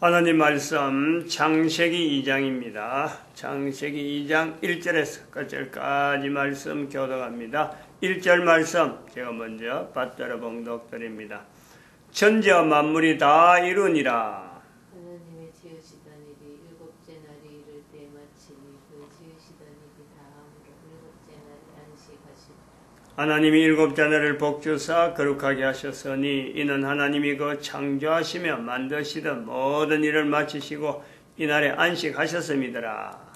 하나님 말씀 창세기 2장입니다. 창세기 2장 1절에서 끝절까지 말씀 교독합니다. 1절 말씀 제가 먼저 받들어 봉독드립니다. 천지와 만물이 다 이루니라. 하나님의 지으시던 일이 일곱째 날이 이를 때 마치니 그 지으시던 일이 다함으로 일곱째 날에 안식하시고 하나님이 일곱째 날을 복주사 거룩하게 하셨으니 이는 하나님이 그 창조하시며 만드시던 모든 일을 마치시고 이날에 안식하셨음이더라.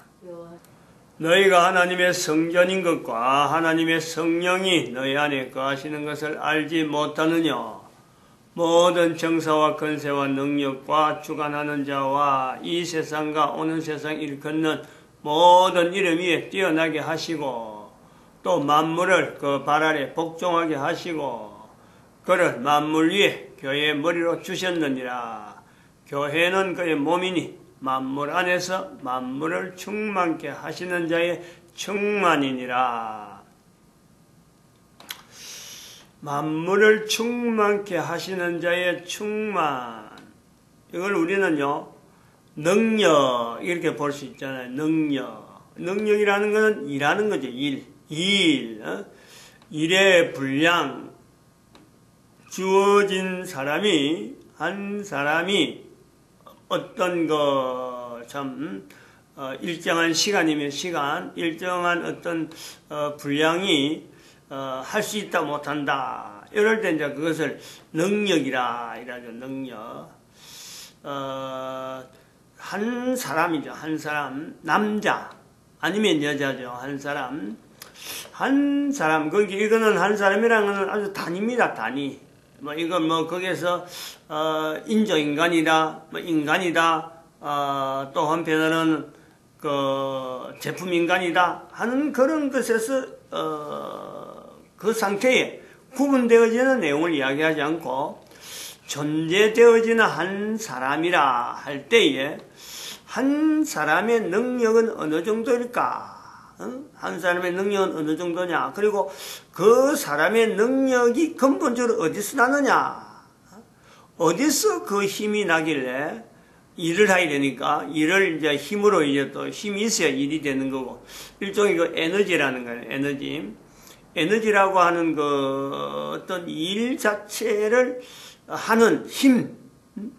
너희가 하나님의 성전인 것과 하나님의 성령이 너희 안에 거하시는 것을 알지 못하느냐? 모든 정사와 권세와 능력과 주관하는 자와 이 세상과 오는 세상 일컫는 모든 이름 위에 뛰어나게 하시고 또 만물을 그 발 아래 복종하게 하시고 그를 만물 위에 교회의 머리로 주셨느니라. 교회는 그의 몸이니 만물 안에서 만물을 충만케 하시는 자의 충만이니라. 만물을 충만케 하시는 자의 충만. 이걸 우리는요, 능력, 이렇게 볼 수 있잖아요. 능력. 능력이라는 것은 일하는 거죠. 일의 분량. 주어진 사람이, 한 사람이 어떤 일정한 시간이면 시간, 일정한 어떤 분량이 할 수 있다 못한다. 이럴 때 이제 그것을 능력이라 이라죠. 능력. 한 사람이죠. 한 사람. 남자 아니면 여자죠. 한 사람. 이거는 한 사람이라는 건 아주 단위입니다. 단위. 거기에서 인조인간이다, 인간이다, 또 한편으로는 제품인간이다 하는 그런 것에서 그 상태에 구분되어지는 내용을 이야기하지 않고 존재되어지는 한 사람이라 할 때에 한 사람의 능력은 어느 정도일까? 한 사람의 능력은 어느 정도냐? 그리고 그 사람의 능력이 근본적으로 어디서 나느냐? 어디서 그 힘이 나길래 일을 해야 되니까 일을 이제 힘으로 이제 또 힘이 있어야 일이 되는 거고 일종의 그 에너지라는 거예요. 에너지라고 하는 그 어떤 일 자체를 하는 힘,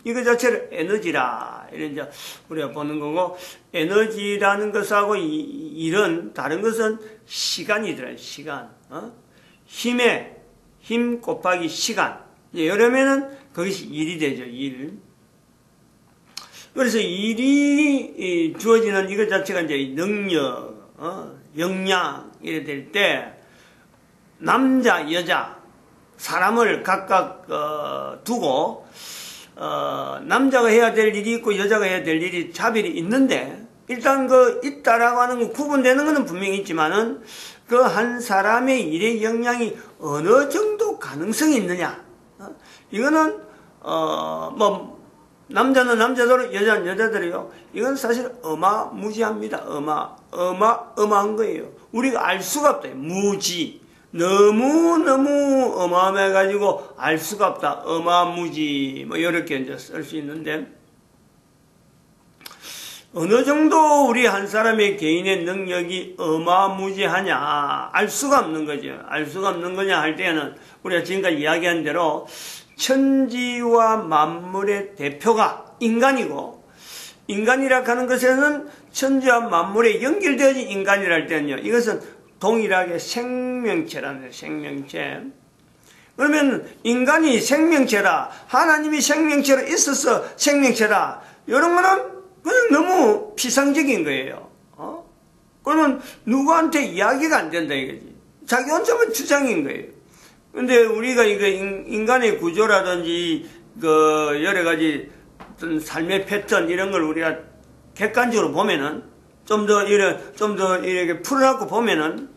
이거 자체를 에너지라 이런 이제 우리가 보는 거고 에너지라는 것하고 일은 다른 것은 시간이더라. 시간. 힘 곱하기 시간. 이러면은 그것이 일이 되죠. 일. 그래서 일이 주어지는 이것 자체가 이제 능력, 역량 이래 될 때 남자, 여자 사람을 각각 두고 남자가 해야 될 일이 있고 여자가 해야 될 일이 차별이 있는데 일단 있다라고 하는 거 구분되는 것은 분명히 있지만은 그 한 사람의 일의 역량이 어느 정도 가능성이 있느냐 이거는 남자는 남자대로 여자는 여자대로요. 이건 사실 어마무지합니다. 어마어마한 거예요. 우리가 알 수가 없다. 무지. 너무 어마어마해가지고 알 수가 없다. 어마무지. 이렇게 이제 쓸 수 있는데, 어느 정도 우리 한 사람의 개인의 능력이 어마무지하냐, 알 수가 없는 거죠. 알 수가 없는 거냐 할 때는, 우리가 지금까지 이야기한 대로, 천지와 만물의 대표가 인간이고, 인간이라 하는 것에는 천지와 만물에 연결되어진 인간이라 할 때는요, 이것은 동일하게 생명체라는 거예요. 생명체. 그러면 인간이 생명체다. 하나님이 생명체로 있어서 생명체다. 이런 거는 그냥 너무 피상적인 거예요. 그러면 누구한테 이야기가 안 된다 이거지. 자기 혼자만 주장인 거예요. 근데 우리가 이거 인간의 구조라든지 여러 가지 어떤 삶의 패턴 이런 걸 우리가 객관적으로 보면은 좀 더 이렇게 풀어놓고 보면은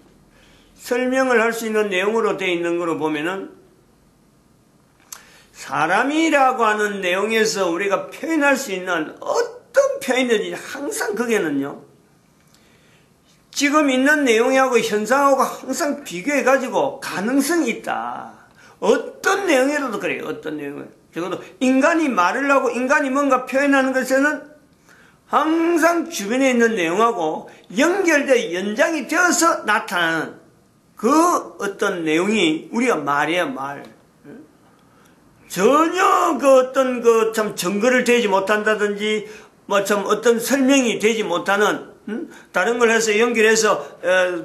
설명을 할 수 있는 내용으로 되어 있는 거로 보면은 사람이라고 하는 내용에서 우리가 표현할 수 있는 어떤 표현이든지 항상 그게는요 지금 있는 내용하고 현상하고 항상 비교해가지고 가능성이 있다. 어떤 내용이라도 그래요. 어떤 내용은. 적어도 인간이 말을 하고 인간이 뭔가 표현하는 것에는 항상 주변에 있는 내용하고 연결되어 연장이 되어서 나타나는 그 어떤 내용이 우리가 말이에요, 말. 전혀 그 어떤 그 참 증거를 대지 못한다든지 뭐 참 어떤 설명이 되지 못하는 다른 걸 해서 연결해서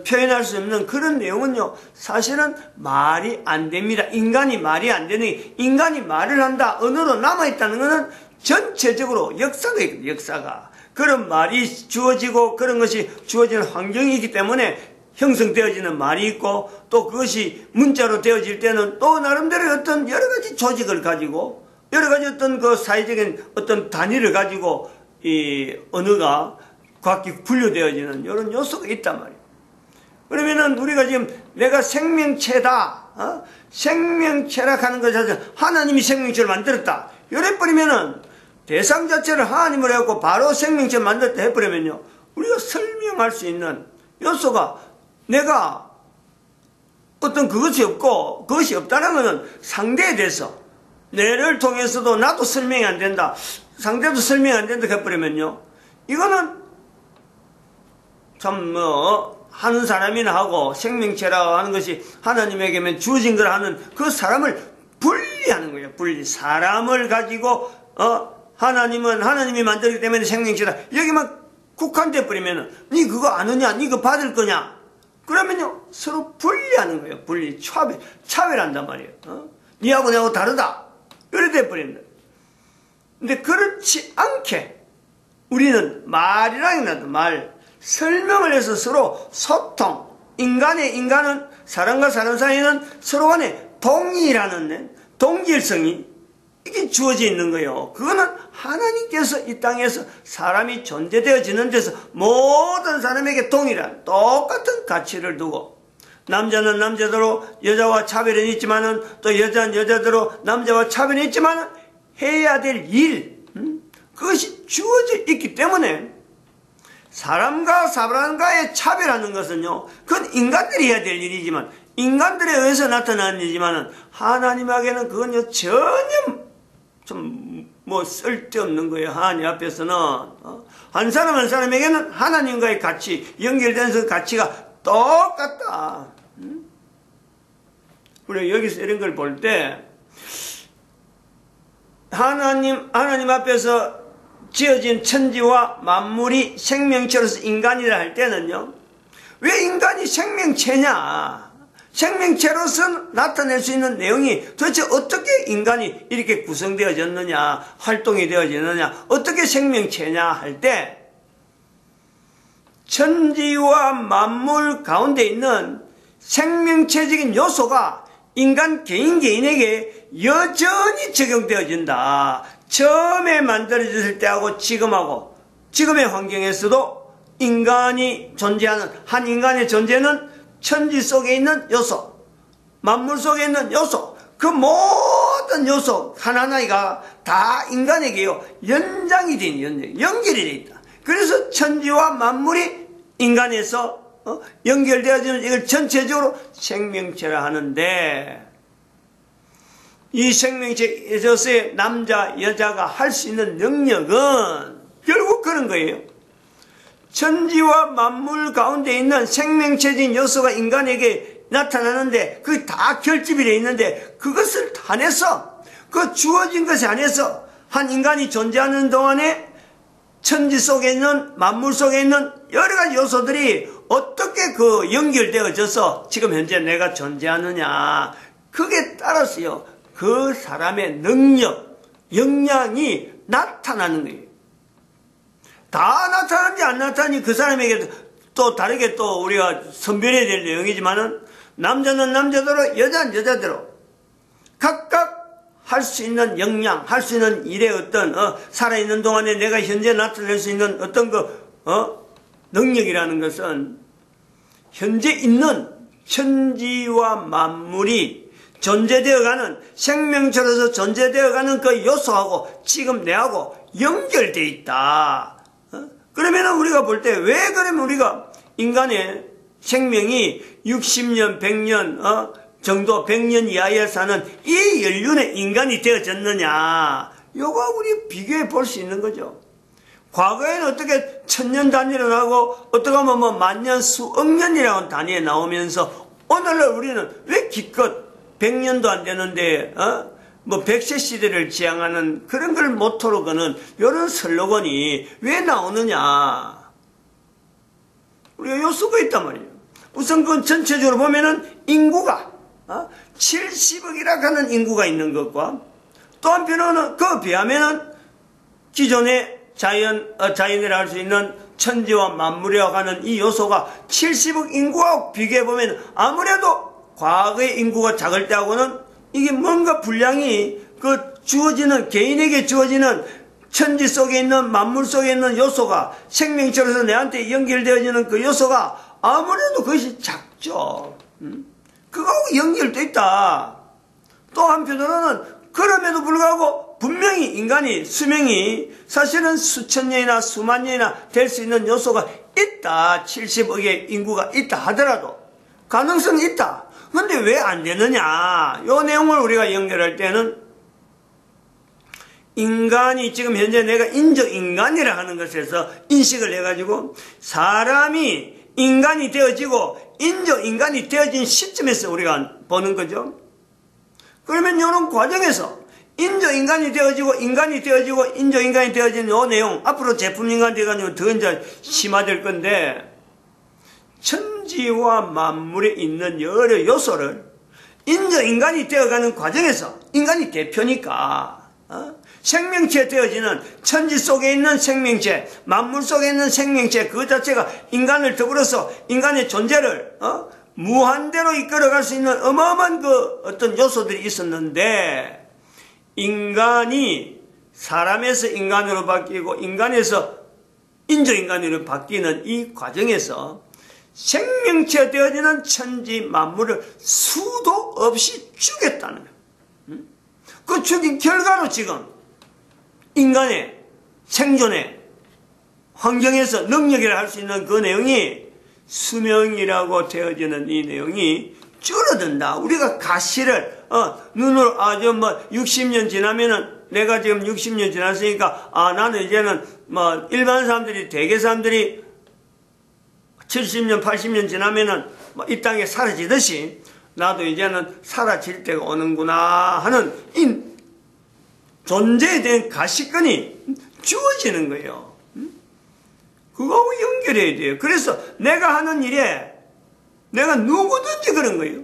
표현할 수 없는 그런 내용은요, 사실은 말이 안 됩니다. 인간이 말이 안 되니, 인간이 말을 한다, 언어로 남아있다는 것은 전체적으로 역사가 있거든요, 역사가. 그런 말이 주어지고 그런 것이 주어지는 환경이 있기 때문에 형성되어지는 말이 있고, 또 그것이 문자로 되어질 때는 또 나름대로 어떤 여러 가지 조직을 가지고, 여러 가지 어떤 그 사회적인 어떤 단위를 가지고 이 언어가 각기 분류되어지는 이런 요소가 있단 말이에요. 그러면은 우리가 지금 내가 생명체다, 생명체라 하는 것 자체는 하나님이 생명체를 만들었다, 이래버리면은 대상 자체를 하나님을 해갖고 바로 생명체를 만들었다 해버리면요, 우리가 설명할 수 있는 요소가 내가 어떤 그것이 없고 그것이 없다는 것은 상대에 대해서 내를 통해서도 나도 설명이 안 된다, 상대도 설명이 안 된다 해버리면요, 이거는 참 하는 사람이나 하고 생명체라고 하는 것이 하나님에게만 주어진 걸 하는 그 사람을 분리하는 거예요. 분리. 사람을 가지고 하나님은 하나님이 만들기 때문에 생명체다, 여기만 국한돼 버리면은 니 그거 아느냐, 니 그거 받을 거냐, 그러면요 서로 분리하는 거예요. 분리, 차별한단 말이에요. 니하고 내하고 다르다, 이래 돼 버린다. 근데 그렇지 않게 우리는 말이라는 것도 말, 설명을 해서 서로 소통, 인간은 사람과 사람 사이에는 서로 간에 동의라는 동질성이 이게 주어져 있는 거예요. 그거는 하나님께서 이 땅에서 사람이 존재되어지는 데서 모든 사람에게 동일한 똑같은 가치를 두고, 남자는 남자대로 여자와 차별은 있지만은 또 여자는 여자대로 남자와 차별은 있지만은 해야 될 일, 그것이 주어져 있기 때문에 사람과 사람과의 차별하는 것은요, 그건 인간들이 해야 될 일이지만, 인간들에 의해서 나타나는 일이지만은 하나님에게는 그건요 전혀 좀 쓸데없는 거예요. 하나님 앞에서는 한 사람 한 사람에게는 하나님과의 가치, 연결된 그 가치가 똑같다. 우리가 여기서 이런 걸 볼 때 하나님 앞에서 지어진 천지와 만물이 생명체로서 인간이라 할 때는요, 왜 인간이 생명체냐, 생명체로서 나타낼 수 있는 내용이 도대체 어떻게 인간이 이렇게 구성되어졌느냐, 활동이 되어졌느냐, 어떻게 생명체냐 할 때, 천지와 만물 가운데 있는 생명체적인 요소가 인간 개인에게 여전히 적용되어진다. 처음에 만들어졌을 때하고 지금의 환경에서도 인간이 존재하는, 한 인간의 존재는 천지 속에 있는 요소, 만물 속에 있는 요소, 그 모든 요소 하나하나가 다 인간에게요 연장이 된, 연결이 되어 있다. 그래서 천지와 만물이 인간에서 연결되어지는 이걸 전체적으로 생명체라 하는데, 이 생명체에서의 남자, 여자가 할 수 있는 능력은 결국 그런 거예요. 천지와 만물 가운데 있는 생명체적인 요소가 인간에게 나타나는데, 그게 다 결집이 되어 있는데, 그것을 안에서, 그 주어진 것이 안에서 한 인간이 존재하는 동안에 천지 속에 있는, 만물 속에 있는 여러 가지 요소들이 어떻게 그 연결되어져서 지금 현재 내가 존재하느냐, 그게 따라서요, 그 사람의 능력, 역량이 나타나는 거예요. 다 나타나는지 안 나타나는지 그 사람에게 또 다르게 또 우리가 선별해야 될 내용이지만은, 남자는 남자대로, 여자는 여자대로 각각 할 수 있는 역량, 할 수 있는 일의 어떤 살아있는 동안에 내가 현재 나타낼 수 있는 어떤 능력이라는 것은 현재 있는 천지와 만물이 존재되어가는, 생명체로서 존재되어가는 그 요소하고 지금 내하고 연결되어 있다. 그러면 우리가 볼 때, 왜 그러면 우리가 인간의 생명이 60년, 100년, 정도 100년 이하에 사는 이 연륜의 인간이 되어졌느냐, 요거 우리 비교해 볼 수 있는 거죠. 과거에는 어떻게 천년 단위로 하고 어떻게 하면 뭐 만년 수억 년이라는 단위에 나오면서 오늘날 우리는 왜 기껏 100년도 안 되는데 뭐 100세 시대를 지향하는 그런 걸 모토로 거는 이런 슬로건이 왜 나오느냐. 우리가 요소가 있단 말이에요. 우선 그 전체적으로 보면은 인구가 70억이라 하는 인구가 있는 것과 또 한편으로는 그 비하면은 기존의 자연이라 할 수 있는 천지와 만물이라고 하는 이 요소가 70억 인구하고 비교해보면 아무래도 과거의 인구가 작을 때하고는 이게 뭔가 분량이 주어지는, 개인에게 주어지는 천지 속에 있는 만물 속에 있는 요소가 생명체로서 내한테 연결되어지는 그 요소가 아무래도 그것이 작죠. 그거하고 연결돼 있다. 또 한편으로는 그럼에도 불구하고 분명히 인간이 수명이 사실은 수천 년이나 수만 년이나 될 수 있는 요소가 있다. 70억의 인구가 있다 하더라도 가능성이 있다. 근데 왜 안 되느냐. 이 내용을 우리가 연결할 때는 인간이 지금 현재 내가 인조인간이라 하는 것에서 인식을 해가지고 사람이 인간이 되어지고 인조인간이 되어진 시점에서 우리가 보는 거죠. 그러면 이런 과정에서 인조인간이 되어지고 인간이 되어지고 인조인간이 되어진 이 내용 앞으로 제품인간이 되어가지고 더 이제 심화될 건데 천지와 만물에 있는 여러 요소를 인조인간이 되어가는 과정에서 인간이 대표니까 생명체 되어지는 천지 속에 있는 생명체, 만물 속에 있는 생명체 그 자체가 인간을 더불어서 인간의 존재를 무한대로 이끌어갈 수 있는 어마어마한 그 어떤 요소들이 있었는데 인간이 사람에서 인간으로 바뀌고 인간에서 인조인간으로 바뀌는 이 과정에서 생명체 되어지는 천지 만물을 수도 없이 죽였다는 거예요. 그 죽인 결과로 지금 인간의 생존의 환경에서 능력이라 할 수 있는 그 내용이 수명이라고 되어지는 이 내용이 줄어든다. 우리가 가시를 눈으로 아주 60년 지나면은 내가 지금 60년 지났으니까 나는 이제는 일반 사람들이 대개 사람들이 70년 80년 지나면은 이 땅에 사라지듯이 나도 이제는 사라질 때가 오는구나 하는 이 존재에 대한 가시권이 주어지는 거예요. 그거하고 연결해야 돼요. 그래서 내가 하는 일에 내가 누구든지 그런 거예요.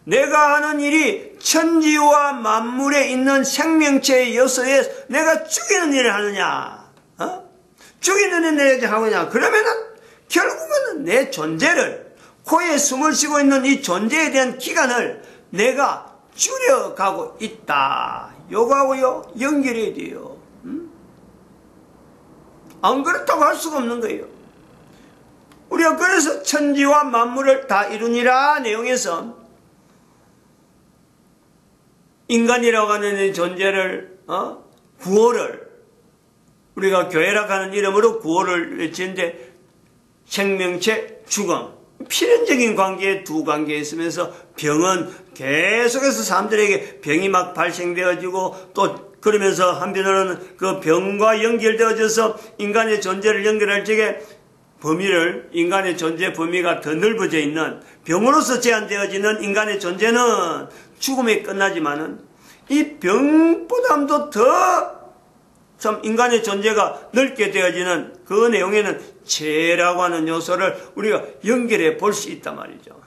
내가 하는 일이 천지와 만물에 있는 생명체의 요소에 내가 죽이는 일을 하느냐, 죽이는 일을 내가 하느냐, 그러면은 결국은 내 존재를, 코에 숨을 쉬고 있는 이 존재에 대한 기간을 내가 줄여가고 있다. 요거하고요 연결해야 돼요. 안 그렇다고 할 수가 없는 거예요. 우리가 그래서 천지와 만물을 다 이루니라 내용에서 인간이라고 하는 이 존재를 구호를 우리가 교회라고 하는 이름으로 구호를 외치는데 생명체, 죽음, 필연적인 관계에 두 관계에 있으면서 병은 계속해서 사람들에게 병이 막 발생되어지고 또 그러면서 한편으로는 그 병과 연결되어져서 인간의 존재를 연결할 적에 범위를 인간의 존재 범위가 더 넓어져 있는 병으로서 제한되어지는 인간의 존재는 죽음에 끝나지만은 이 병보다도 더 참 인간의 존재가 넓게 되어지는 그 내용에는 죄라고 하는 요소를 우리가 연결해 볼 수 있단 말이죠.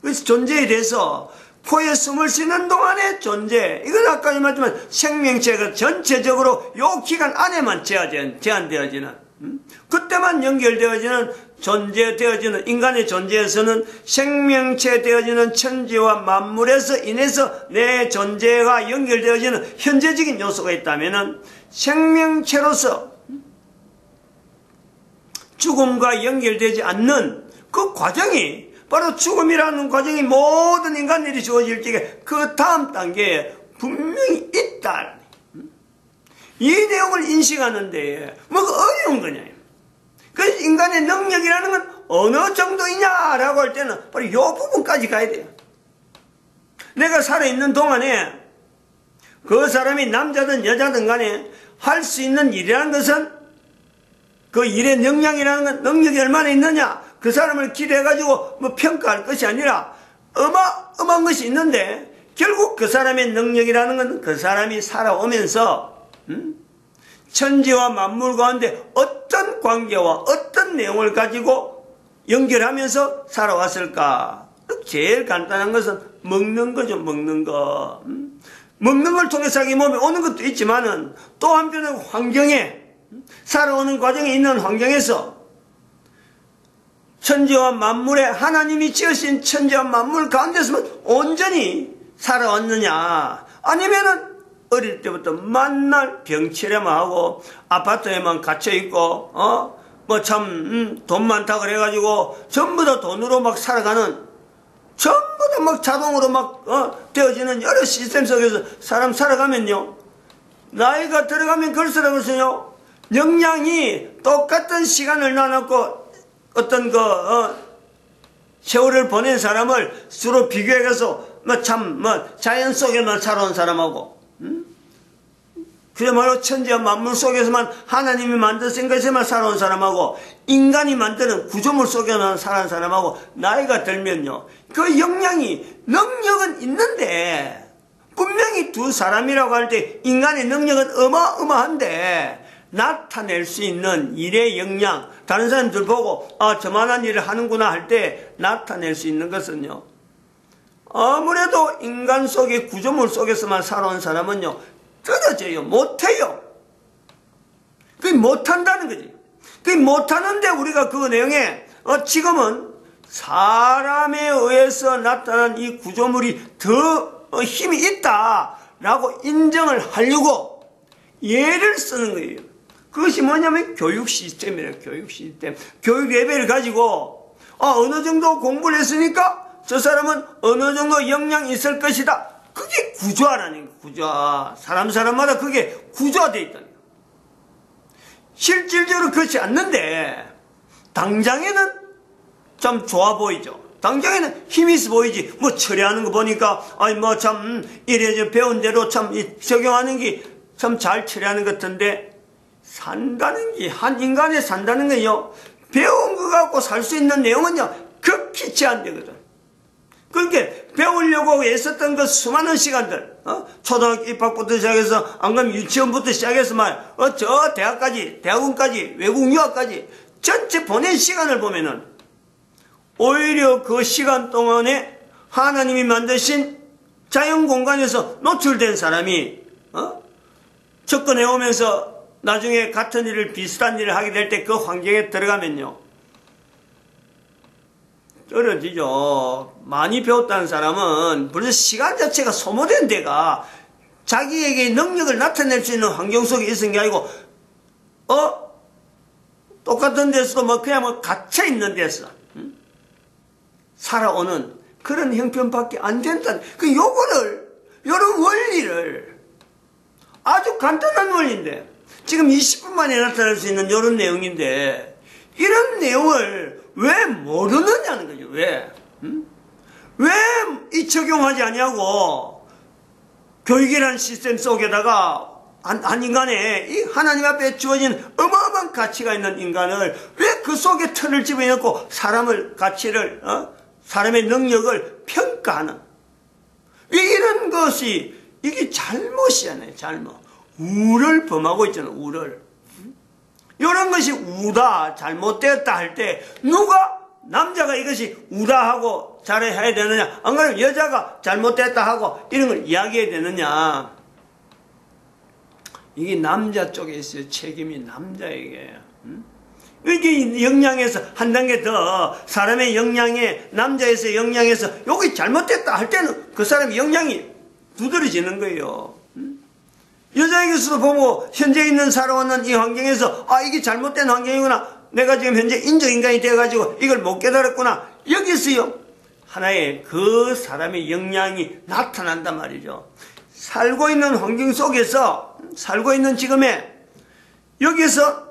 그래서 존재에 대해서 코에 숨을 쉬는 동안의 존재, 이건 아까 말했지만 생명체가 전체적으로 요 기간 안에만 제한되어지는 그때만 연결되어지는 존재되어지는 인간의 존재에서는 생명체 되어지는 천지와 만물에서 인해서 내 존재가 연결되어지는 현재적인 요소가 있다면은 생명체로서 죽음과 연결되지 않는 그 과정이 바로 죽음이라는 과정이 모든 인간들이 주어질 적에 그 다음 단계에 분명히 있다. 이 내용을 인식하는데 뭐가 어려운 거냐. 그래서 인간의 능력이라는 건 어느 정도이냐라고 할 때는 바로 이 부분까지 가야 돼요. 내가 살아있는 동안에 그 사람이 남자든 여자든 간에 할 수 있는 일이라는 것은 그 일의 역량이라는 건 능력이 얼마나 있느냐, 그 사람을 기대해가지고 뭐 평가할 것이 아니라 어마어마한 것이 있는데, 결국 그 사람의 능력이라는 건 그 사람이 살아오면서 천지와 만물 가운데 어떤 관계와 어떤 내용을 가지고 연결하면서 살아왔을까. 제일 간단한 것은 먹는 거죠. 먹는 거. 먹는 걸 통해 자기 몸에 오는 것도 있지만은 또 한편은 환경에, 살아오는 과정에 있는 환경에서 천지와 만물에, 하나님이 지으신 천지와 만물 가운데서만 온전히 살아왔느냐, 아니면은 어릴 때부터 만날 병치레만 하고 아파트에만 갇혀있고 뭐 참 돈 많다 그래가지고 전부 다 돈으로 막 살아가는, 전부 다 막 자동으로 막 되어지는 여러 시스템 속에서 사람 살아가면요, 나이가 들어가면 그럴수록 역량이 똑같은 시간을 나눠놓고 어떤 세월을 보낸 사람을 서로 비교해서 자연 속에만 살아온 사람하고, 그야말로 천지와 만물 속에서만 하나님이 만드신 것에만 살아온 사람하고, 인간이 만드는 구조물 속에만 살아온 사람하고 나이가 들면요, 그 역량이, 능력은 있는데, 분명히 두 사람이라고 할 때 인간의 능력은 어마어마한데, 나타낼 수 있는 일의 역량, 다른 사람들 보고 저만한 일을 하는구나 할 때 나타낼 수 있는 것은요, 아무래도 인간 속의 구조물 속에서만 살아온 사람은요, 떨어져요. 못해요. 그게 못한다는 거지. 그게 못하는데 우리가 그 내용에 지금은 사람에 의해서 나타난 이 구조물이 더 힘이 있다라고 인정을 하려고 예를 쓰는 거예요. 그것이 뭐냐면 교육 시스템이래요. 교육 시스템. 교육 레벨을 가지고 어느 정도 공부를 했으니까 저 사람은 어느 정도 역량이 있을 것이다. 그게 구조화라는 거예요. 구조화. 사람마다 그게 구조화되어 있다는 거예요. 실질적으로 그렇지 않는데 당장에는 참 좋아 보이죠. 당장에는 힘이 있어 보이지. 뭐 처리하는 거 보니까 이래 배운 대로 참 적용하는 게 참 잘 처리하는 것 같은데, 산다는 게, 한 인간이 산다는 건요, 배운 거 갖고 살 수 있는 내용은요, 극히 제한되거든. 그러니까 배우려고 애썼던 그 수많은 시간들, 초등학교 입학부터 시작해서 안 그러면 유치원부터 시작해서 저 대학까지, 대학원까지, 외국 유학까지 전체 보낸 시간을 보면은 오히려 그 시간 동안에 하나님이 만드신 자연 공간에서 노출된 사람이 접근해 오면서 나중에 같은 일을, 비슷한 일을 하게 될 때 그 환경에 들어가면요, 떨어지죠. 많이 배웠다는 사람은 벌써 시간 자체가 소모된 데가 자기에게 능력을 나타낼 수 있는 환경 속에 있는 게 아니고 똑같은 데서도 그냥 갇혀 있는 데서 살아오는 그런 형편밖에 안 된다는, 요런 원리를, 아주 간단한 원리인데, 지금 20분 만에 나타날 수 있는 요런 내용인데, 이런 내용을 왜 모르느냐는 거죠. 왜? 왜 이 적용하지 않냐고, 교육이라는 시스템 속에다가 한 인간의 이 하나님 앞에 주어진 어마어마한 가치가 있는 인간을 왜 그 속에 틀을 집어넣고 사람을, 가치를, 사람의 능력을 평가하는, 왜 이런 것이, 이게 잘못이잖아요. 잘못. 우를 범하고 있잖아요. 우를. 이런 것이 우다, 잘못되었다 할 때 누가, 남자가 이것이 우다 하고 잘해야 되느냐, 안 그러면 여자가 잘못됐다 하고 이런 걸 이야기해야 되느냐. 이게 남자 쪽에 있어요. 책임이 남자에게. 이게 역량에서 한 단계 더, 사람의 역량에, 남자에서 역량에서 여기 잘못됐다 할 때는 그 사람의 역량이 두드러지는 거예요. 여자에게서도 보고 현재 있는 살아오는 이 환경에서 이게 잘못된 환경이구나, 내가 지금 현재 인조인간이 되어가지고 이걸 못 깨달았구나, 여기서요 하나의 그 사람의 역량이 나타난단 말이죠. 살고 있는 환경 속에서, 살고 있는 지금에 여기서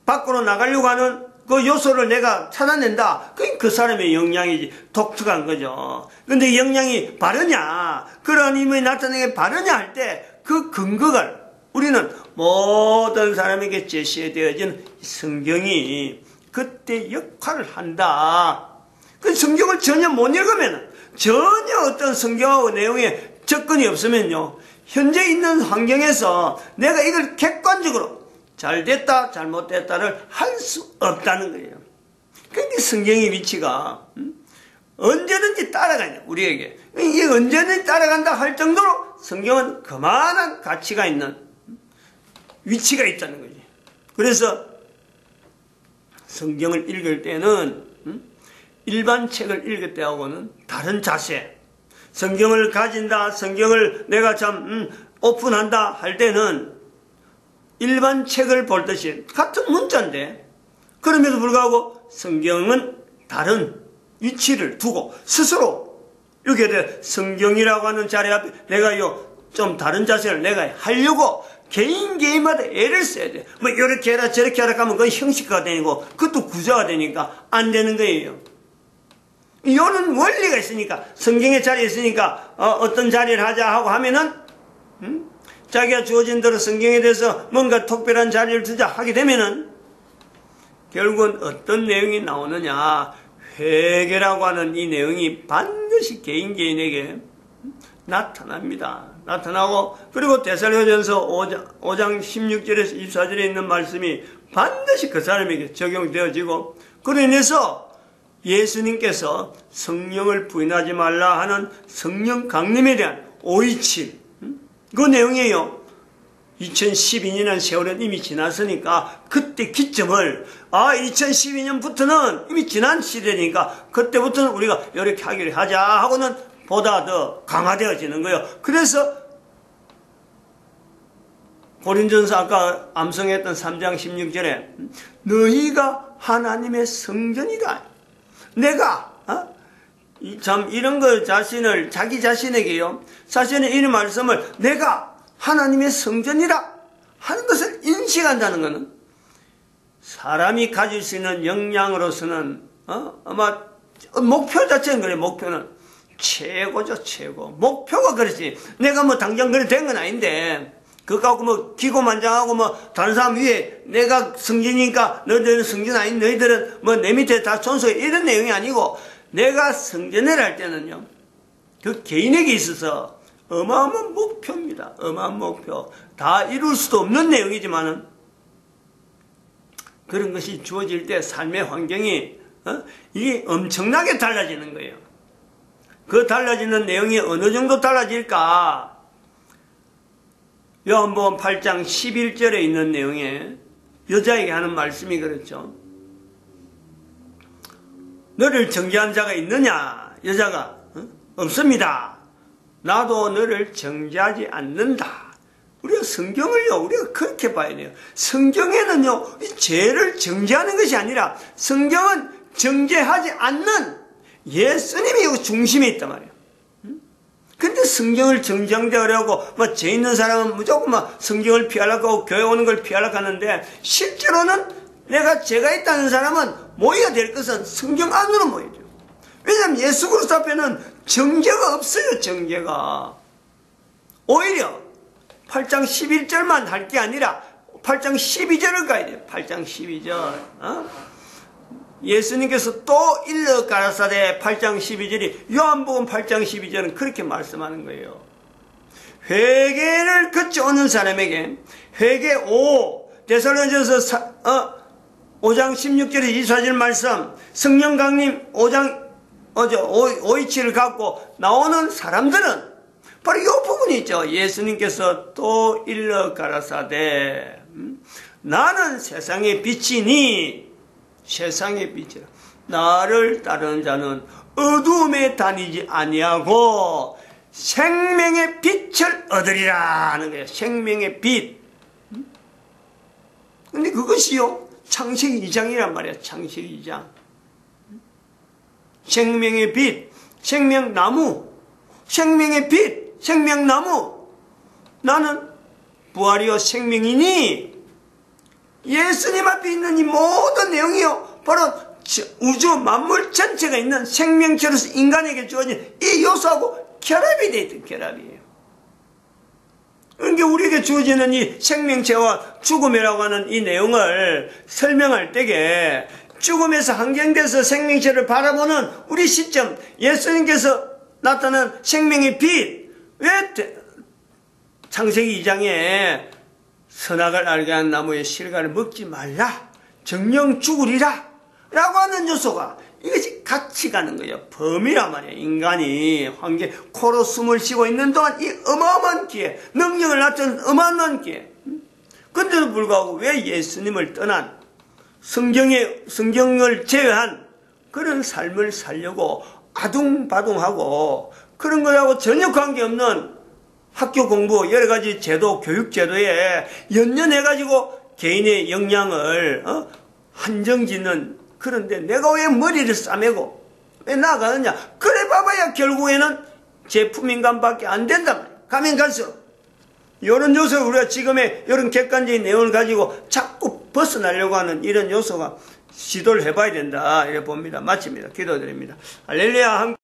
밖으로 나가려고 하는 그 요소를 내가 찾아낸다. 그게 그 사람의 역량이지. 독특한 거죠. 근데 역량이 바르냐, 그런 힘이 나타나는 게 바르냐 할 때 그 근거가 우리는 모든 사람에게 제시되어진 성경이 그때 역할을 한다. 그 성경을 전혀 못 읽으면, 전혀 어떤 성경하고 내용에 접근이 없으면요, 현재 있는 환경에서 내가 이걸 객관적으로 잘됐다 잘못됐다를 할 수 없다는 거예요. 그러니까 성경의 위치가 언제든지 따라가냐, 우리에게. 이게 언제든지 따라간다 할 정도로 성경은 그만한 가치가 있는 위치가 있다는 거지. 그래서 성경을 읽을 때는 일반 책을 읽을 때하고는 다른 자세, 성경을 가진다, 성경을 내가 참 오픈한다 할 때는 일반 책을 볼 듯이 같은 문자인데, 그럼에도 불구하고 성경은 다른 위치를 두고 스스로 이렇게 성경이라고 하는 자리 앞에 내가 좀 다른 자세를 내가 하려고 개인마다 애를 써야 돼. 뭐 이렇게 해라 저렇게 하라 하면 그건 형식화가 되고 그것도 구조가 되니까 안 되는 거예요. 이거는 원리가 있으니까, 성경의 자리에 있으니까 어떤 자리를 하자 하고 하면은 자기가 주어진 대로 성경에 대해서 뭔가 특별한 자리를 두자 하게 되면은 결국은 어떤 내용이 나오느냐, 회개라고 하는 이 내용이 반드시 개인에게 나타납니다. 나타나고, 그리고 데살로니가전서 5장 16절에서 24절에 있는 말씀이 반드시 그 사람에게 적용되어지고, 그로 인해서 예수님께서 성령을 부인하지 말라 하는 성령 강림에 대한 527, 그 내용이에요. 2012년 세월은 이미 지났으니까 그때 기점을 2012년부터는 이미 지난 시대니까 그때부터는 우리가 이렇게 하기를 하자 하고는 보다 더 강화되어지는 거예요. 그래서 고린전서 아까 암송했던 3장 16절에 너희가 하나님의 성전이다. 내가 참 이런 거 자신을, 자기 자신에게요, 사실은 이 말씀을 내가 하나님의 성전이라 하는 것을 인식한다는 것은 사람이 가질 수 있는 역량으로서는 아마 목표 자체는 그래. 목표는 최고죠, 최고. 목표가 그렇지. 내가 뭐 당장 그래 된 건 아닌데 그거 갖고 뭐 기고만장하고 뭐 다른 사람 위에 내가 성전이니까 너희들은 성전 아닌 너희들은 뭐 내 밑에 다 존속해, 이런 내용이 아니고, 내가 성전을 할 때는요, 그 개인에게 있어서 어마어마한 목표입니다. 어마어마한 목표. 다 이룰 수도 없는 내용이지만은 그런 것이 주어질 때 삶의 환경이 이게 엄청나게 달라지는 거예요. 그 달라지는 내용이 어느 정도 달라질까? 요한복음 8장 11절에 있는 내용에 여자에게 하는 말씀이 그렇죠. 너를 정죄한 자가 있느냐? 여자가 없습니다. 나도 너를 정죄하지 않는다. 우리가 성경을요, 우리가 그렇게 봐야 돼요. 성경에는요, 이 죄를 정죄하는 것이 아니라 성경은 정죄하지 않는 예수님이 중심에 있단 말이에요. 근데 성경을 정죄하려고 뭐 죄 있는 사람은 무조건 막 성경을 피하려고 하고 교회 오는 걸 피하려고 하는데, 실제로는 내가 죄가 있다는 사람은 모여야 될 것은 성경 안으로 모여야 돼요. 왜냐하면 예수 그리스도 앞에는 정죄가 없어요. 정죄가. 오히려 8장 11절만 할 게 아니라 8장 12절을 가야 돼요. 8장 12절. 예수님께서 또 일러 가라사대 8장 12절이, 요한복음 8장 12절은 그렇게 말씀하는 거예요. 회개를 거쳐오는 사람에게 회개 5, 데살로니가전서 5장 16절에 24절 말씀, 성령 강림 5장 527을 갖고 나오는 사람들은 바로 이 부분이 있죠. 예수님께서 또 일러 가라사대 나는 세상의 빛이니, 세상의 빛이라, 나를 따르는 자는 어두움에 다니지 아니하고 생명의 빛을 얻으리라 하는 거예요. 생명의 빛. 근데 그것이요, 창세기 2장이란 말이야. 창세기 2장. 생명의 빛, 생명나무, 생명의 빛, 생명나무. 나는 부활이요 생명이니, 예수님 앞에 있는 이 모든 내용이요 바로 우주 만물 전체가 있는 생명체로서 인간에게 주어진 이 요소하고 결합이 되어 있던 결합이에요. 그러니까 우리에게 주어지는 이 생명체와 죽음이라고 하는 이 내용을 설명할 때에 죽음에서 한경돼서 생명체를 바라보는 우리 시점, 예수님께서 나타난 생명의 빛, 왜 창세기 2장에 선악을 알게 한 나무의 실과를 먹지 말라, 정령 죽으리라 라고 하는 요소가 이것이 같이 가는 거예요. 범위란 말이에요. 인간이 환경, 코로 숨을 쉬고 있는 동안 이 어마어마한 기회, 능력을 나타내는 어마어마한 기회. 근데도 불구하고 왜 예수님을 떠난 성경을 제외한 그런 삶을 살려고 아둥바둥하고 그런 거하고 전혀 관계없는 학교 공부, 여러 가지 제도, 교육 제도에 연연해가지고 개인의 역량을 한정짓는, 그런데 내가 왜 머리를 싸매고 왜 나가느냐? 그래 봐봐야 결국에는 제품인간밖에 안 된단 말이야. 가면 갈수록. 이런 요소, 우리가 지금의 이런 객관적인 내용을 가지고 자꾸 벗어나려고 하는 이런 요소가 시도를 해봐야 된다. 이래 봅니다. 마칩니다. 기도드립니다. 할렐루야.